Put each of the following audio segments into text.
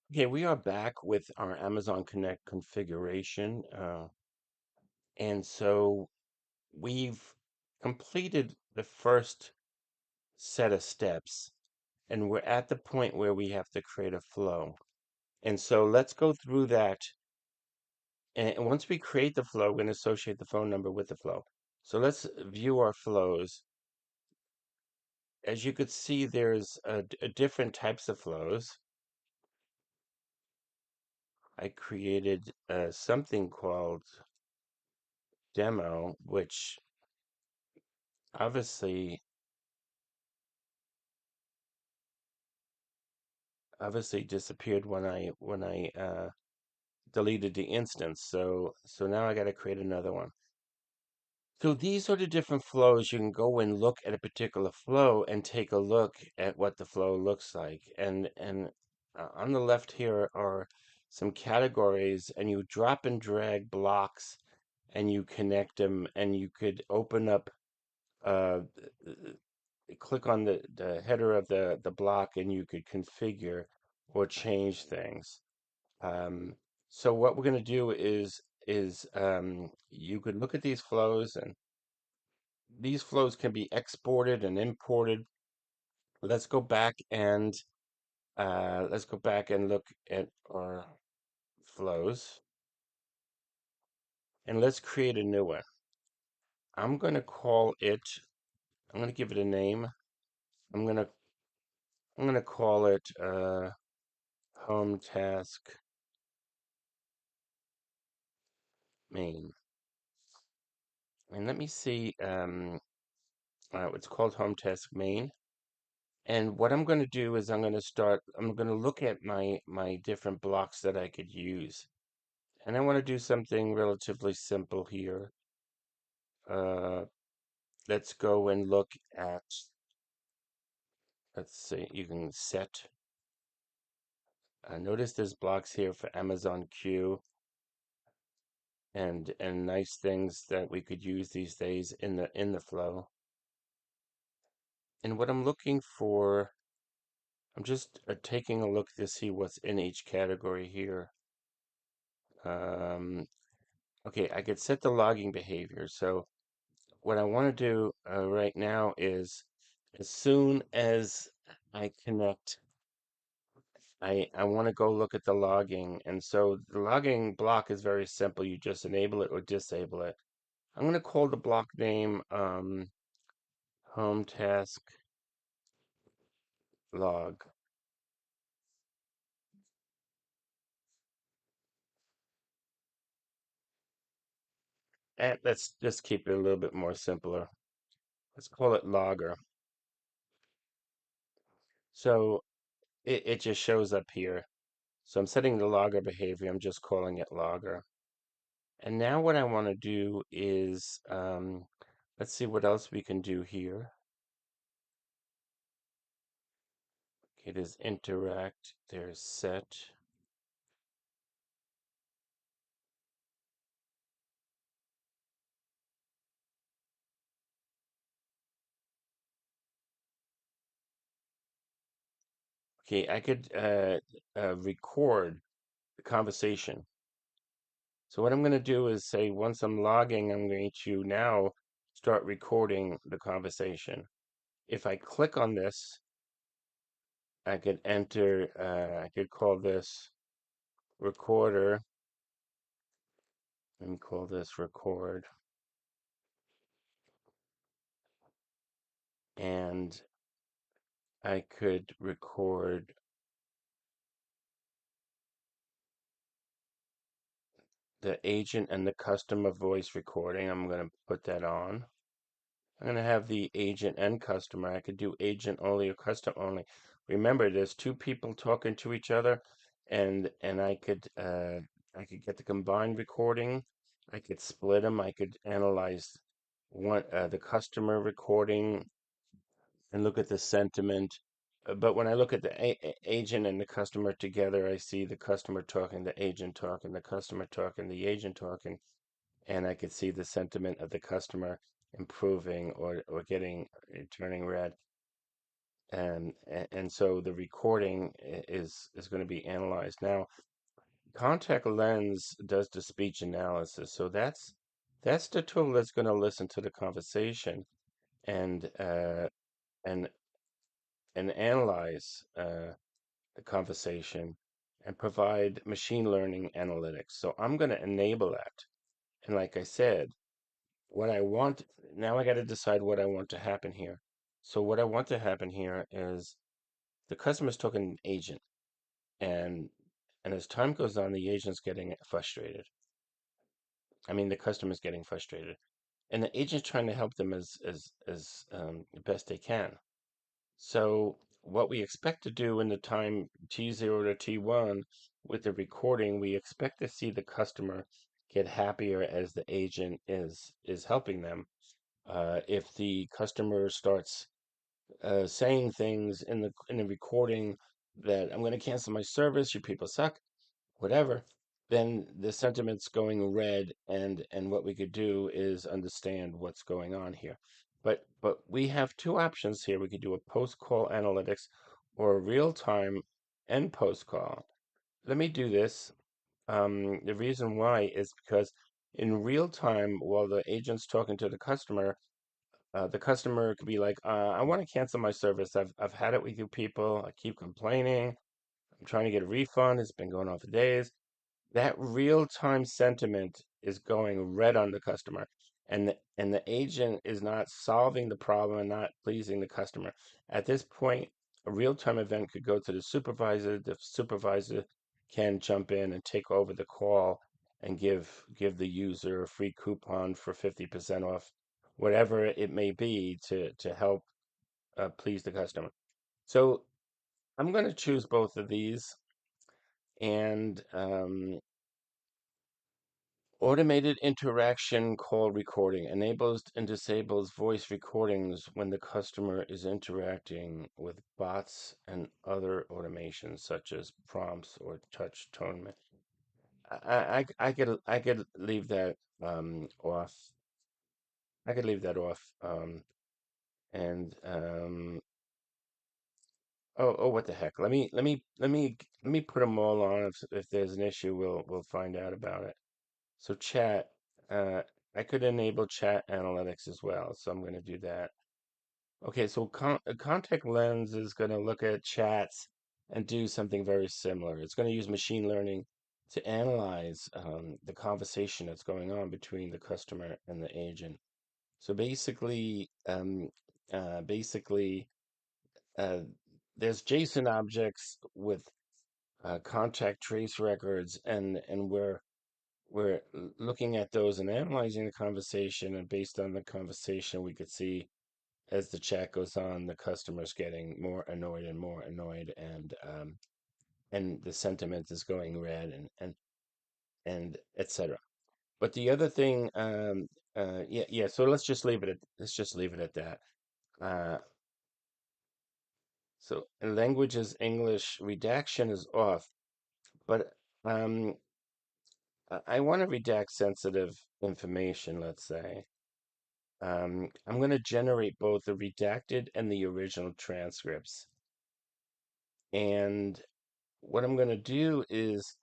Okay, we are back with our Amazon Connect configuration. And so we've completed the first set of steps, and we're at the point where we have to create a flow. And so let's go through that. And once we create the flow, we're going to associate the phone number with the flow. So let's view our flows. As you could see, there's a different types of flows. I created something called demo, which obviously obviously disappeared when I deleted the instance. So now I got to create another one. So these are the different flows. You can go and look at a particular flow and take a look at what the flow looks like. And on the left here are some categories, and you drop and drag blocks, and you connect them, and you could open up uh, click on the header of the block, and you could configure or change things. Um, so what we're going to do is you could look at these flows, and these flows can be exported and imported. Let's go back and look at our flows, and let's create a new one. I'm going to call it. I'm going to give it a name. I'm going to I'm going to call it home task main. And let me see. It's called home task main. And what I'm going to do is I'm going to look at my different blocks that I could use. And I want to do something relatively simple here. Uh, let's go and look at, let's see, you can set, notice there's blocks here for Amazon Q and nice things that we could use these days in the flow. And what I'm looking for, I'm just taking a look to see what's in each category here. Um, okay, I could set the logging behavior. So what I want to do right now is as soon as I connect, I want to go look at the logging. And so the logging block is very simple. You just enable it or disable it. I'm going to call the block name home task log. And let's just keep it a little bit more simpler. Let's call it logger. So it just shows up here. So I'm setting the logger behavior. I'm just calling it logger. And now what I want to do is, let's see what else we can do here. Okay, there's interact, there's set. Okay, I could record the conversation. So what I'm going to do is say once I'm logging, I'm going to now start recording the conversation. If I click on this, I could enter, I could call this recorder. Let me call this record. And I could record the agent and the customer voice recording. I'm going to put that on. I'm going to have the agent and customer. I could do agent only or customer only. Remember, there's two people talking to each other, and I could get the combined recording. I could split them. I could analyze the customer recording and look at the sentiment. But when I look at the agent and the customer together, I see the customer talking, the agent talking, the customer talking, the agent talking, and I could see the sentiment of the customer improving or getting turning red. and so the recording is going to be analyzed. Now, contact lens does the speech analysis, so that's the tool that's going to listen to the conversation and and and analyze the conversation and provide machine learning analytics. So I'm going to enable that. And like I said, what I want now, I got to decide what I want to happen here. So what I want to happen here is the customer's talking to an agent, and as time goes on, the agent's getting frustrated. I mean, the customer's getting frustrated, and the agent's trying to help them as best they can. So what we expect to do in the time T0 to T1 with the recording, we expect to see the customer get happier as the agent is helping them. If the customer starts saying things in the recording that I'm going to cancel my service, you people suck, whatever, then the sentiment's going red, and what we could do is understand what's going on here. But we have two options here. We could do a post-call analytics or a real-time and post-call. Let me do this. The reason why is because in real time, while the agent's talking to the customer could be like, I want to cancel my service. I've had it with you people. I keep complaining. I'm trying to get a refund. It's been going on for days. That real-time sentiment is going red on the customer, and the agent is not solving the problem and not pleasing the customer. At this point, a real-time event could go to the supervisor. The supervisor can jump in and take over the call and give the user a free coupon for 50% off, whatever it may be to help please the customer. So I'm going to choose both of these, and automated interaction call recording enables and disables voice recordings when the customer is interacting with bots and other automations such as prompts or touch tone. I could leave that off. I could leave that off. And oh, what the heck? Let me put them all on. If there's an issue, we'll find out about it. So chat, uh, I could enable chat analytics as well. So I'm going to do that. Okay, so contact lens is going to look at chats and do something very similar. It's going to use machine learning to analyze the conversation that's going on between the customer and the agent. So basically, uh, there's JSON objects with contact trace records, and we're looking at those and analyzing the conversation, and based on the conversation we could see as the chat goes on the customer's getting more annoyed, and the sentiment is going red, and etc. But the other thing, yeah, so let's just leave it at that. uh so language is English, redaction is off, but um I want to redact sensitive information, let's say. I'm going to generate both the redacted and the original transcripts. And what I'm going to do is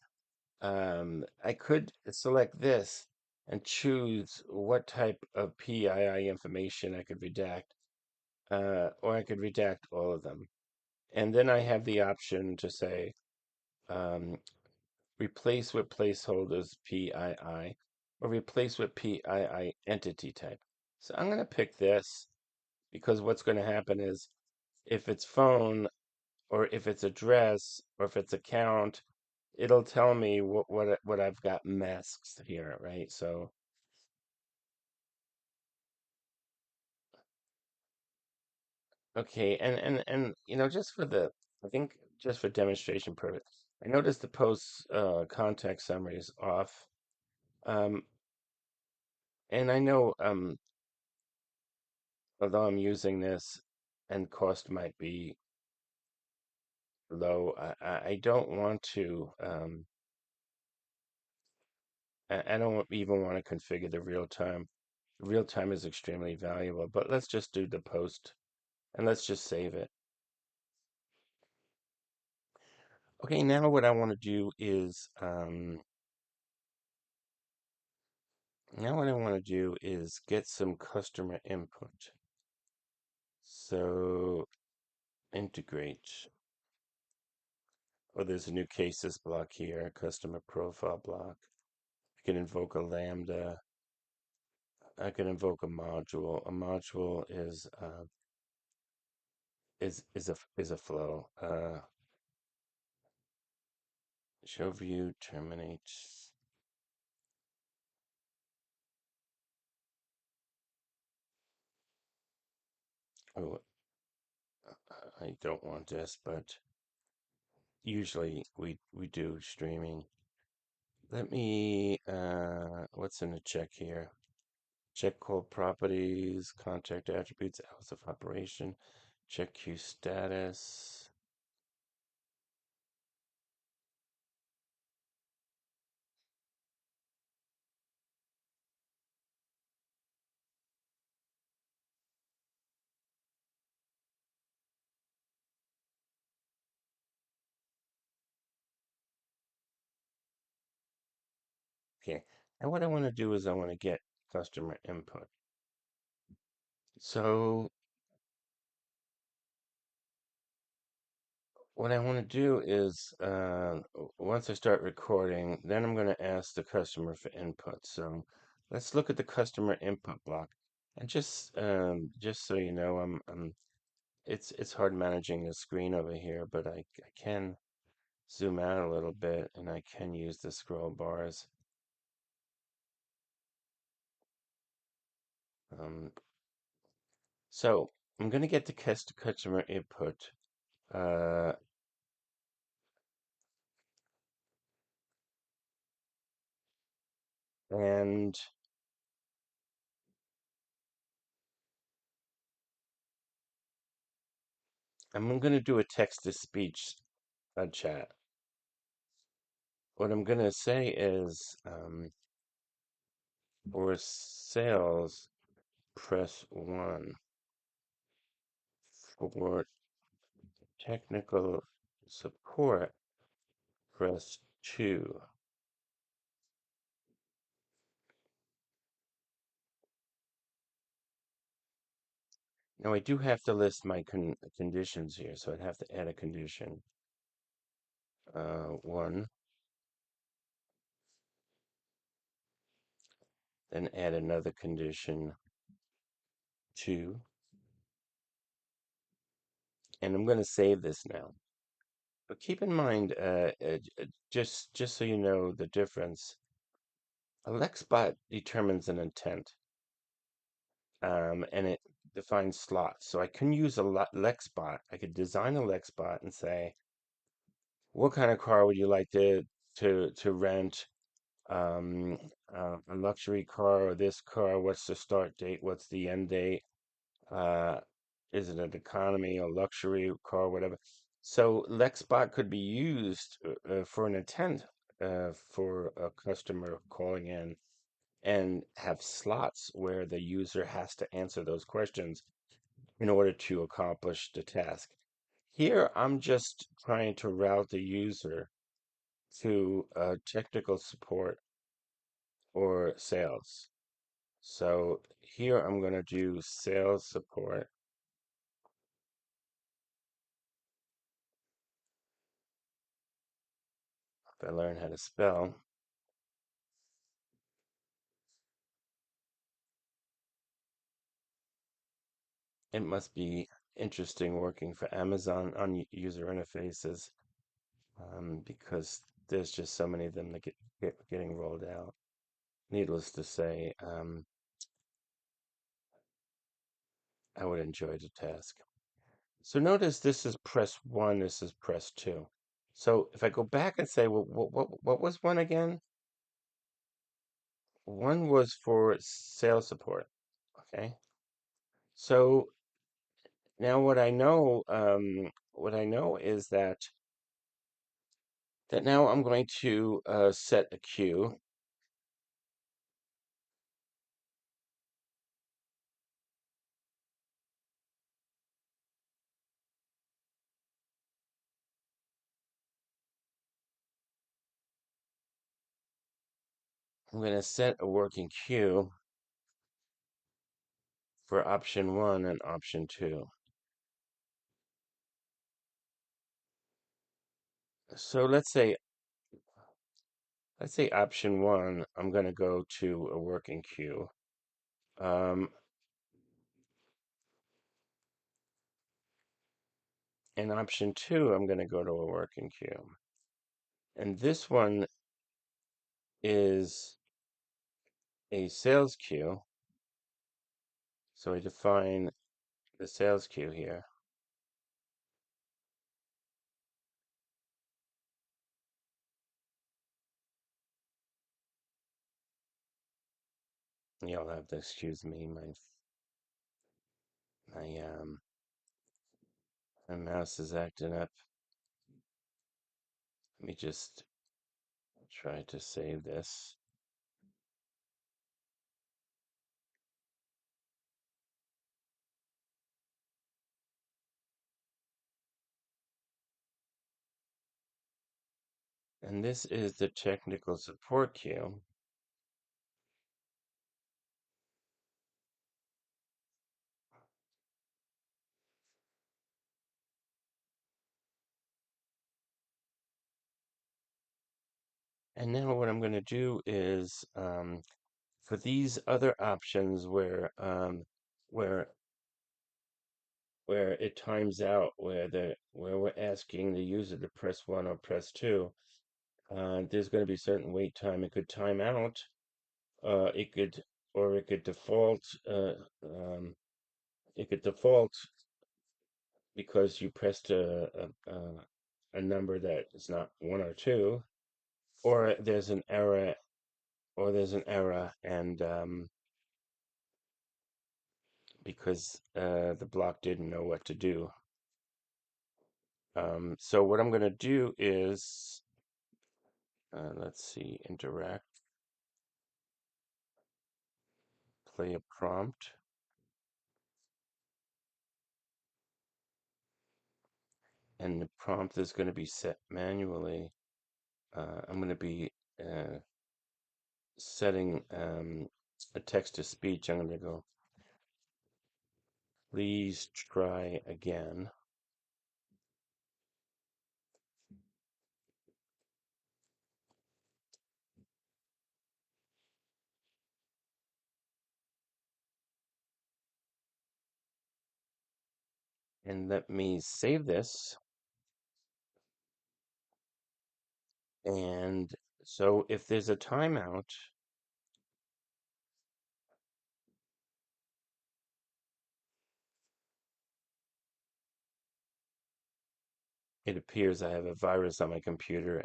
I could select this and choose what type of PII information I could redact, or I could redact all of them. And then I have the option to say um, replace with placeholders PII or replace with PII entity type. So I'm going to pick this because what's going to happen is if it's phone or if it's address or if it's account, it'll tell me what I've got masks here, right? So okay, and just for I think just for demonstration purpose, I noticed the post contact summary is off. Um, and I know although I'm using this and cost might be low, I don't want to I don't even want to configure the real time. Real time is extremely valuable, but let's just do the post and let's just save it. Okay, now what I want to do is get some customer input. So integrate. Oh, there's a new cases block here, customer profile block. I can invoke a lambda. I can invoke a module. A module is a flow. Show view terminates. Oh, I don't want this, but usually we do streaming. Let me what's in the check here? Check call properties, contact attributes, hours of operation, check queue status. Okay. And what I want to do is I want to get customer input. So what I want to do is once I start recording, then I'm going to ask the customer for input. So let's look at the customer input block. And just so you know, it's hard managing the screen over here, but I can zoom out a little bit and I can use the scroll bars. Um, so I'm going to get the customer input, uh, and I'm going to do a text to speech chat. What I'm going to say is, for sales, press 1. For technical support, press 2. Now I do have to list my conditions here, so I'd have to add a condition. 1, then add another condition, 2, and I'm going to save this now. But keep in mind, just so you know the difference, a Lexbot determines an intent, and it defines slots. So I can use a Lexbot. I could design a Lexbot and say, what kind of car would you like to rent? Um, a luxury car or this car? What's the start date? What's the end date? Uh, is it an economy, a luxury car, whatever? So Lexbot could be used for an intent for a customer calling in and have slots where the user has to answer those questions in order to accomplish the task. Here, I'm just trying to route the user to technical support or sales. So here I'm going to do sales support. If I learn how to spell, it must be interesting working for Amazon on user interfaces, because there's just so many of them that getting rolled out. Needless to say, I would enjoy the task. So notice this is press 1, this is press 2. So if I go back and say, well, what was 1 again? 1 was for sales support. Okay. So now what I know is that now I'm going to set a queue. I'm going to set a working queue for option 1 and option 2. So let's say option 1, I'm going to go to a working queue. Um, and option 2, I'm going to go to a working queue. And this one is a sales queue. So I define the sales queue here. You'll have to excuse me, my um my mouse is acting up. Let me just try to save this. And this is the technical support queue. And now what I'm going to do is for these other options where where it times out, where we're asking the user to press 1 or press 2, there's going to be certain wait time. It could time out. It could or it could default. It could default because you pressed a number that is not 1 or 2, or there's an error, and because the block didn't know what to do. So what I'm going to do is, let's see, interact, play a prompt, and the prompt is going to be set manually. I'm going to be setting a text to speech. I'm going to go, please try again. And let me save this. And so if there's a timeout, it appears I have a virus on my computer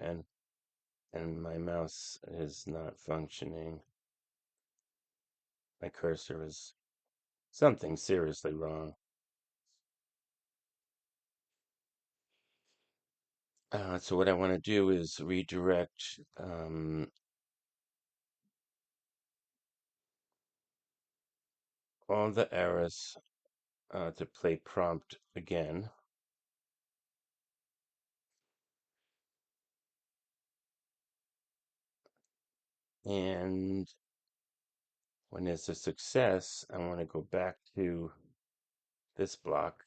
and my mouse is not functioning. My cursor is something seriously wrong. So what I want to do is redirect all the errors to play prompt again. And when there's a success, I want to go back to this block.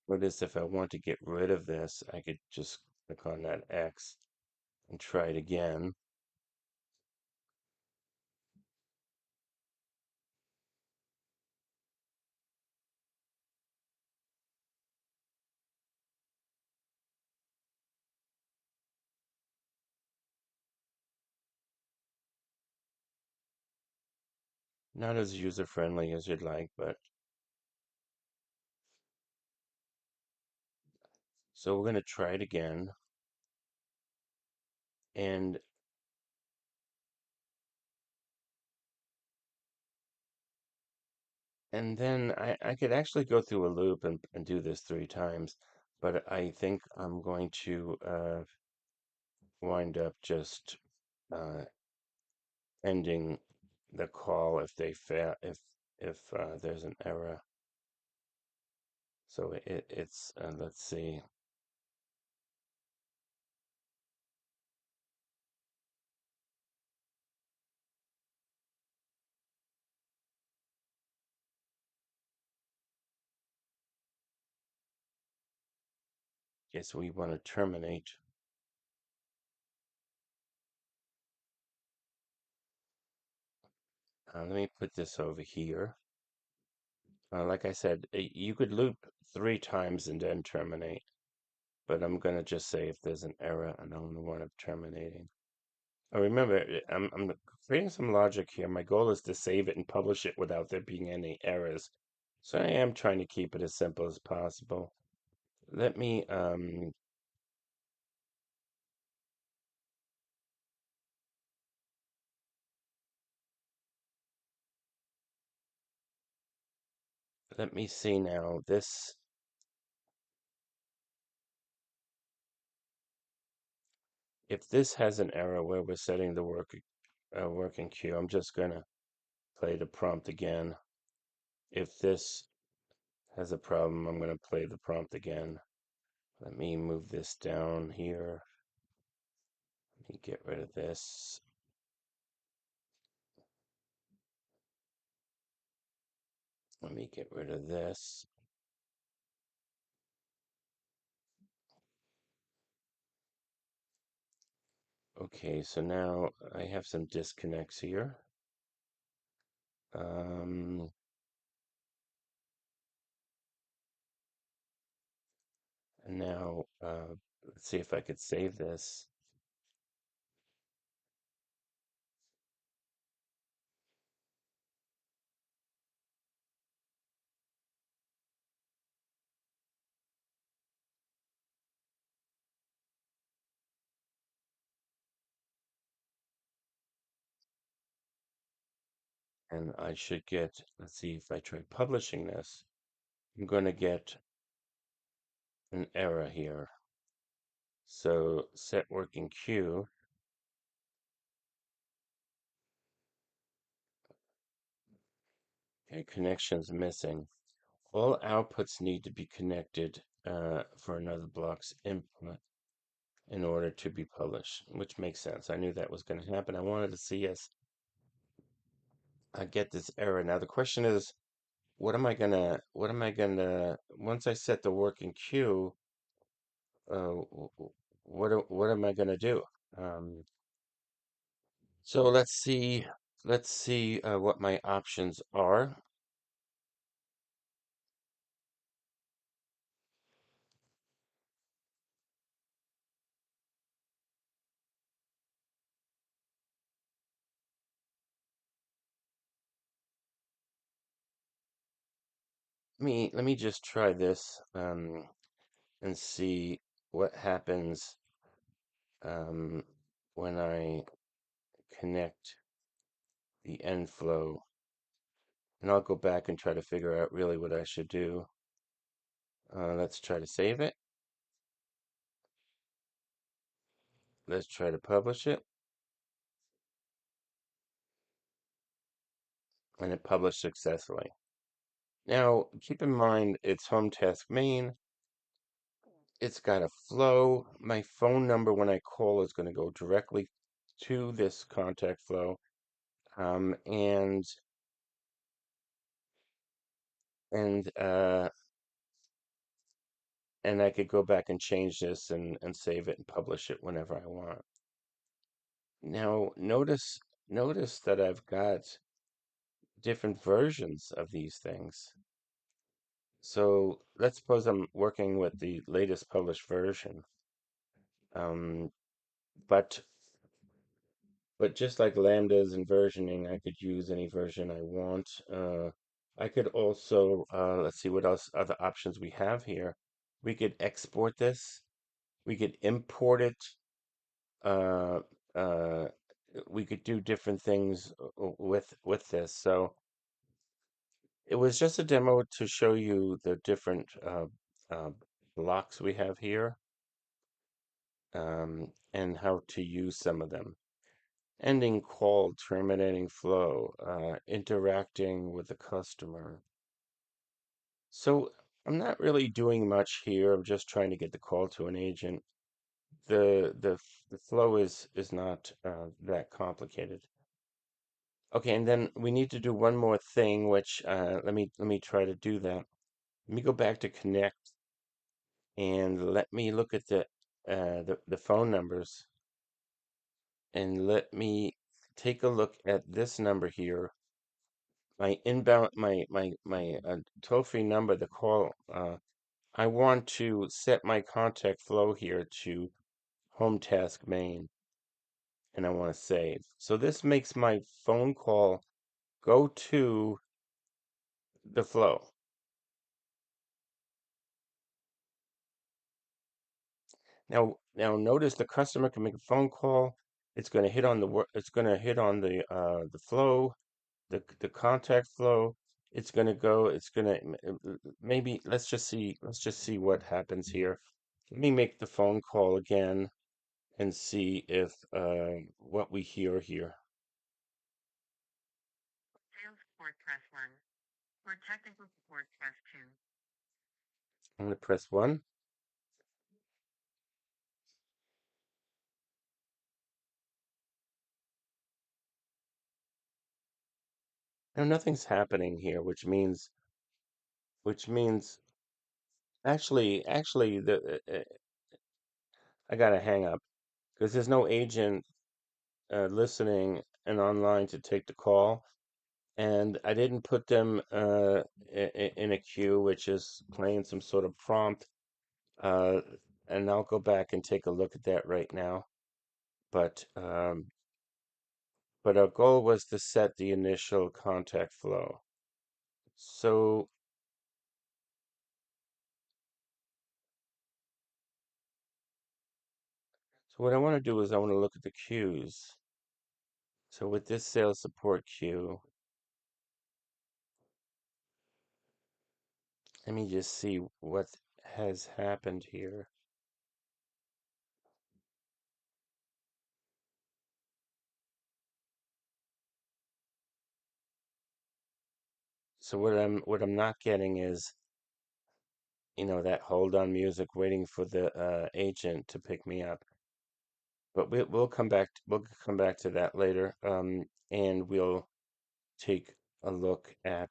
Notice if I want to get rid of this, I could just click on that X and try it again. Not as user-friendly as you'd like, but so we're going to try it again. And then I could actually go through a loop and do this 3 times, but I think I'm going to wind up just uh, ending the call if they fail, if there's an error. So it's let's see. Okay, so we want to terminate. Let me put this over here. Like I said, you could loop 3 times and then terminate, but I'm gonna just say if there's an error and I don't want to terminating. Remember, I'm creating some logic here. My goal is to save it and publish it without there being any errors. So I am trying to keep it as simple as possible. Let me let me see now. If this has an error where we're setting the working queue, I'm just gonna play the prompt again. If this has a problem, I'm gonna play the prompt again. Let me move this down here. Let me get rid of this. Let me get rid of this. Okay, so now I have some disconnects here. Um, and now let's see if I could save this. And I should get, let's see if I try publishing this, I'm going to get an error here. So set working queue. Okay, connections missing. All outputs need to be connected for another block's input in order to be published, which makes sense. I knew that was going to happen. I wanted to see us get this error. Now the question is, once I set the working queue, what am I gonna do? Um, so let's see what my options are. Let me just try this and see what happens um, when I connect the end flow, and I'll go back and try to figure out really what I should do. Let's try to save it. Let's try to publish it, and it published successfully. Now, keep in mind it's home task main. It's got a flow. My phone number when I call is going to go directly to this contact flow. Um, and and uh, and I could go back and change this and save it and publish it whenever I want. Now, notice that I've got different versions of these things. So let's suppose I'm working with the latest published version. Um, but just like lambdas and versioning, I could use any version I want. I could also, let's see what else other options we have here. We could export this. We could import it. Uh, uh, we could do different things with this. So it was just a demo to show you the different uh, blocks we have here and how to use some of them. Ending call, terminating flow, interacting with the customer. So I'm not really doing much here. I'm just trying to get the call to an agent. The flow is not that complicated. Okay, and then we need to do one more thing, which let me try to do that. Let me go back to connect and let me look at the phone numbers and let me take a look at this number here. My inbound, my toll-free number, the call. I want to set my contact flow here to home task main, and I want to save. So this makes my phone call go to the flow. Now notice the customer can make a phone call. It's going to hit on it's going to hit on the flow, the contact flow. It's going to go. It's going to maybe let's just see what happens here. Let me make the phone call again and see if what we hear here. Sales support, press 1. For technical support, press 2. I'm going to press 1. Now nothing's happening here, which means actually the I gotta hang up because there's no agent listening and online to take the call, and I didn't put them in a queue, which is playing some sort of prompt. Uh, and I'll go back and take a look at that right now. But our goal was to set the initial contact flow. So so what I want to do is I want to look at the queues. So with this sales support queue, let me just see what has happened here. So what I'm not getting is, that hold on music waiting for the agent to pick me up. But we'll come back to that later. And we'll take a look at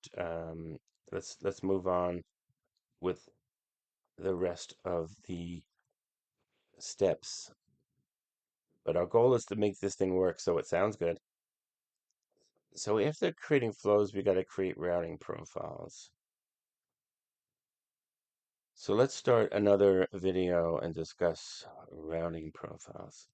let's move on with the rest of the steps. But our goal is to make this thing work, so it sounds good. So after creating flows, we got to create routing profiles. So let's start another video and discuss routing profiles.